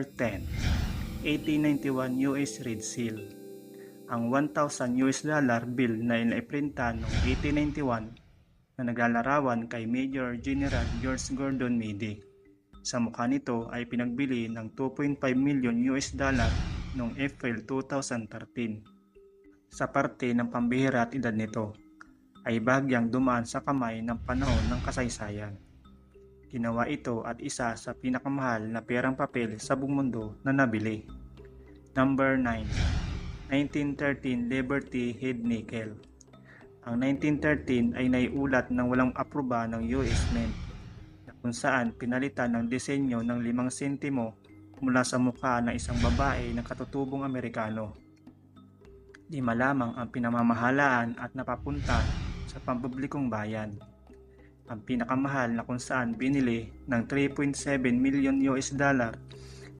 Number 10, 1891 US Red Seal. Ang 1,000 US dollar bill na inaiprinta noong 1891 na naglalarawan kay Major General George Gordon Meade. Sa mukha nito ay pinagbili ng 2.5 million US dollar noong April 2013. Sa parte ng pambihira at edad nito, ay bahagyang dumaan sa kamay ng panahon ng kasaysayan. Ginawa ito at isa sa pinakamahal na perang papel sa buong mundo na nabili. Number 9, 1913 Liberty Head Nickel. Ang 1913 ay naiulat ng walang aproba ng US Mint, na kung saan pinalitan ng disenyo ng 5 sentimo mula sa mukha ng isang babae ng katutubong Amerikano. Di malamang ang pinamamahalaan at napapunta sa pampublikong bayan. Ang pinakamahal na kung saan binili ng 3.7 million US dollar